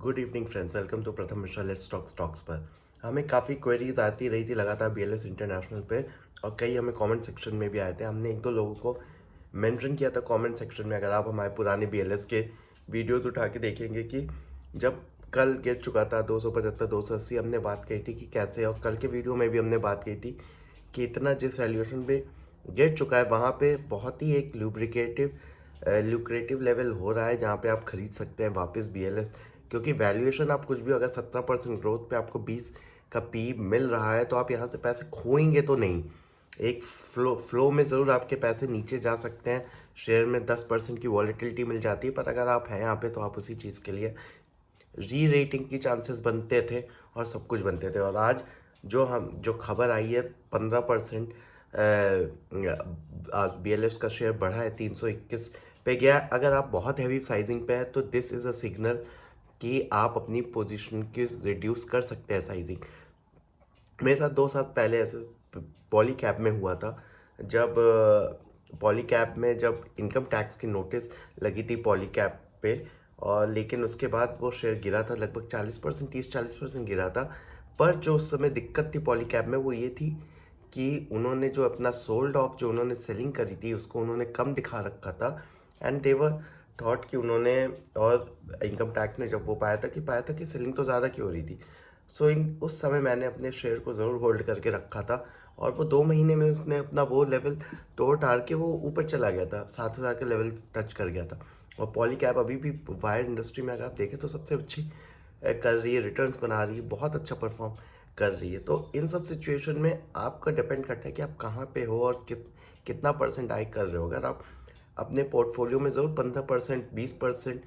Good evening friends, welcome to Pratham Mishra let's talk stocks पर। हमें काफ़ी क्वेरीज आती रही थी लगातार बीएलएस इंटरनेशनल पे, और कई हमें कमेंट सेक्शन में भी आए थे। हमने एक दो लोगों को मेंशन किया था कमेंट सेक्शन में। अगर आप हमारे पुराने बीएलएस के वीडियोस उठा के देखेंगे कि जब कल गिर चुका था 275 280, हमने बात कही थी कि कैसे, और कल के वीडियो में भी हमने बात की थी कि इतना जिस वैल्यूएशन पे गिर चुका है वहाँ पे बहुत ही एक ल्यूक्रेटिव लेवल हो रहा है जहाँ पे आप खरीद सकते हैं वापस बीएलएस। क्योंकि वैल्यूएशन आप कुछ भी, अगर 17% ग्रोथ पे आपको 20 का पी मिल रहा है तो आप यहाँ से पैसे खोएंगे तो नहीं। एक फ्लो में ज़रूर आपके पैसे नीचे जा सकते हैं, शेयर में 10% की वॉलेटिलिटी मिल जाती है, पर अगर आप हैं यहाँ पे तो आप उसी चीज़ के लिए री रेटिंग की चांसेस बनते थे और सब कुछ बनते थे। और आज जो खबर आई है 15% आज बीएलएस का शेयर बढ़ा है, 321 पे गया। अगर आप बहुत हैवी साइजिंग पे है तो दिस इज़ अ सिग्नल कि आप अपनी पोजीशन की रिड्यूस कर सकते हैं साइजिंग। मेरे साथ 2 साल पहले ऐसे पॉली कैप में हुआ था, जब पॉली कैप में जब इनकम टैक्स की नोटिस लगी थी पॉली कैप पे, और लेकिन उसके बाद वो शेयर गिरा था लगभग 40%, 30-40% गिरा था। पर जो उस समय दिक्कत थी पॉली कैप में वो ये थी कि उन्होंने जो अपना सोल्ड ऑफ, जो उन्होंने सेलिंग करी थी उसको उन्होंने कम दिखा रखा था। एंड देवर थॉट कि उन्होंने, और इनकम टैक्स ने जब वो पाया था कि सेलिंग तो ज़्यादा क्यों हो रही थी। सो इन उस समय मैंने अपने शेयर को ज़रूर होल्ड करके रखा था, और वो 2 महीने में उसने अपना वो लेवल तोड़ टाड़ के वो ऊपर चला गया था, 7,000 के लेवल टच कर गया था। और पॉली कैप अभी भी वायर इंडस्ट्री में अगर आप देखें तो सबसे अच्छी कर रही है, रिटर्न्स बना रही है, बहुत अच्छा परफॉर्म कर रही है। तो इन सब सिचुएशन में आपका डिपेंड करता है कि आप कहाँ पे हो और कितना परसेंट आय कर रहे हो। अगर आप अपने पोर्टफोलियो में ज़रूर 15%, 20%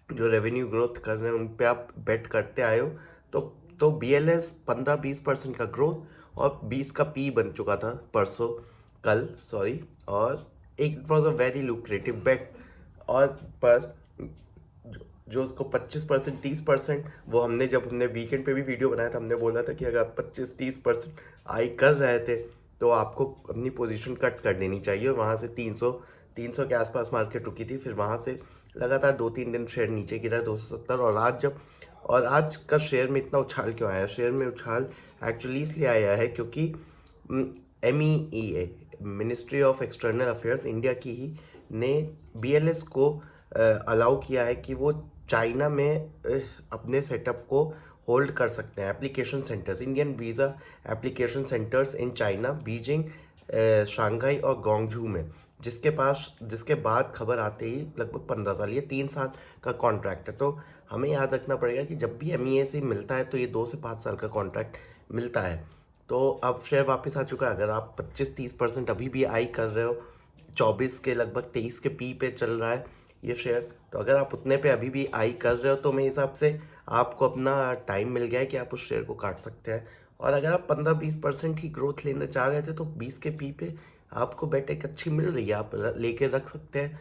जो रेवेन्यू ग्रोथ कर रहे हैं उन पे आप बेट करते आए हो, तो बीएलएस 15-20% का ग्रोथ और 20 का पी बन चुका था परसों, कल सॉरी। और एक it was a very lucrative bet. और पर जो उसको 25%, 30%, वो जब हमने वीकेंड पे भी वीडियो बनाया था, हमने बोला था कि अगर आप 25-30% आई कर रहे थे तो आपको अपनी पोजीशन कट कर देनी चाहिए। और वहाँ से 300 के आसपास मार्केट रुकी थी, फिर वहाँ से लगातार 2-3 दिन शेयर नीचे गिरा 270। और आज का शेयर में इतना उछाल क्यों आया? शेयर में उछाल एक्चुअली इसलिए आया है क्योंकि MEEA, ministry of external affairs India की ही ने बीएलएस को अलाउ किया है कि वो चाइना में अपने सेटअप को होल्ड कर सकते हैं। Application centres, Indian visa application centres in China, Beijing, Shanghai और गोंगझू में, जिसके बाद खबर आते ही लगभग 15 साल, ये 3 साल का कॉन्ट्रैक्ट है। तो हमें याद रखना पड़ेगा कि जब भी MEA से मिलता है तो ये 2 से 5 साल का कॉन्ट्रैक्ट मिलता है। तो अब शेयर वापस आ चुका है। अगर आप 25-30% अभी भी आई कर रहे हो, 24 के लगभग 23 के पी पे चल रहा है ये शेयर, तो अगर आप उतने पे अभी भी आई कर रहे हो तो मेरे हिसाब से आपको अपना टाइम मिल गया है कि आप उस शेयर को काट सकते हैं। और अगर आप 15-20% ही ग्रोथ लेना चाह रहे थे तो 20 के पी पे आपको बेट एक अच्छी मिल रही है, आप लेके रख सकते हैं।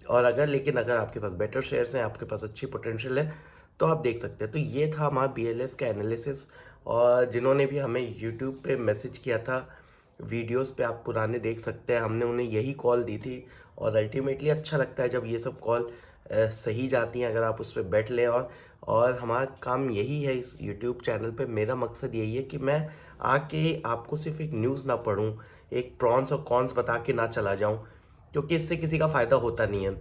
और लेकिन अगर आपके पास बेटर शेयर्स हैं, आपके पास अच्छी पोटेंशियल है, तो आप देख सकते हैं। तो ये था हमारा बीएलएस का एनालिसिस। और जिन्होंने भी हमें यूट्यूब पे मैसेज किया था, वीडियोस पे आप पुराने देख सकते हैं, हमने उन्हें यही कॉल दी थी। और अल्टीमेटली अच्छा लगता है जब ये सब कॉल सही जाती हैं, अगर आप उस पर बैठ लें। और हमारा काम यही है इस यूट्यूब चैनल पे, मेरा मकसद यही है कि मैं आके आपको सिर्फ एक न्यूज़ ना पढूं, एक प्रॉन्स और कॉन्स बता के ना चला जाऊं, क्योंकि इससे किसी का फ़ायदा होता नहीं है।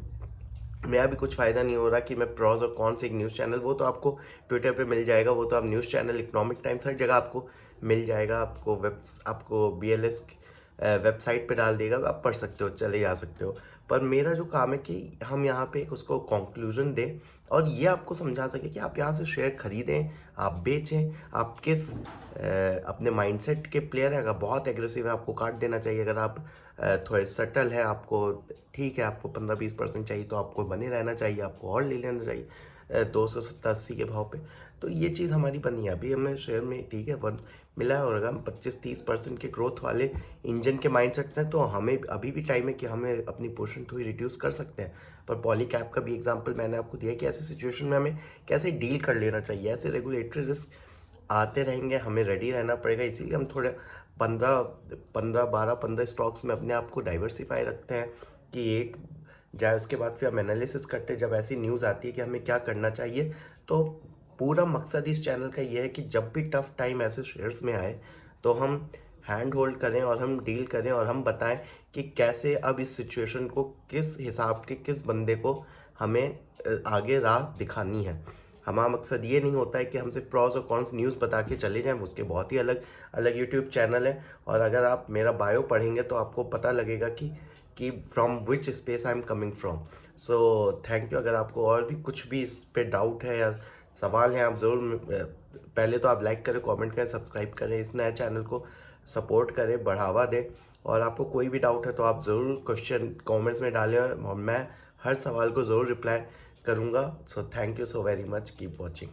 मेरा भी कुछ फ़ायदा नहीं हो रहा कि मैं प्रॉज और कॉन्स एक न्यूज़ चैनल, वो तो आपको ट्विटर पे मिल जाएगा, वो तो आप न्यूज़ चैनल, इकोनॉमिक टाइम्स, हर जगह आपको मिल जाएगा। आपको बीएलएस वेबसाइट पे डाल देगा, आप पढ़ सकते हो, चले जा सकते हो। पर मेरा जो काम है कि हम यहाँ पे एक उसको कंक्लूजन दें और ये आपको समझा सके कि आप यहाँ से शेयर खरीदें, आप बेचें, आप किस अपने माइंडसेट के प्लेयर हैं। अगर बहुत एग्रेसिव है आपको काट देना चाहिए, अगर आप थोड़े सटल है, आपको ठीक है, आपको 15-20% चाहिए तो आपको बने रहना चाहिए, आपको और ले लेना चाहिए 270-80 के भाव पे। तो ये चीज़ हमारी बनी है। अभी हमें शेयर में ठीक है वन मिला है, और अगर हम 25-30% के ग्रोथ वाले इंजन के माइंडसेट हैं तो हमें अभी भी टाइम है कि हमें अपनी पोर्शन थोड़ी रिड्यूस कर सकते हैं। पर पॉली कैप का भी एग्जांपल मैंने आपको दिया कि ऐसी सिचुएशन में हमें कैसे डील कर लेना चाहिए। ऐसे रेगुलेटरी रिस्क आते रहेंगे, हमें रेडी रहना पड़ेगा। इसीलिए हम थोड़े 15 15 12 15 स्टॉक्स में अपने आप को डाइवर्सिफाई रखते हैं कि एक जाए, उसके बाद फिर हम एनालिसिस करते हैं जब ऐसी न्यूज़ आती है कि हमें क्या करना चाहिए। तो पूरा मकसद इस चैनल का ये है कि जब भी टफ टाइम ऐसे शेयर्स में आए तो हम हैंड होल्ड करें और हम डील करें और हम बताएं कि कैसे अब इस सिचुएशन को किस हिसाब के किस बंदे को हमें आगे राह दिखानी है। हमारा मकसद ये नहीं होता है कि हम सिर्फ प्रॉस और कॉन्स न्यूज़ बता के चले जाएं, उसके बहुत ही अलग अलग यूट्यूब चैनल है। और अगर आप मेरा बायो पढ़ेंगे तो आपको पता लगेगा कि from which space I am coming from. So thank you. अगर आपको और भी कुछ भी इस पे डाउट है या सवाल है, आप ज़रूर पहले तो आप लाइक करें, कमेंट करें, सब्सक्राइब करें, इस नए चैनल को सपोर्ट करें, बढ़ावा दें। और आपको कोई भी डाउट है तो आप ज़रूर क्वेश्चन कमेंट्स में डालें और मैं हर सवाल को ज़रूर रिप्लाई करूँगा। So thank you so very much, keep watching.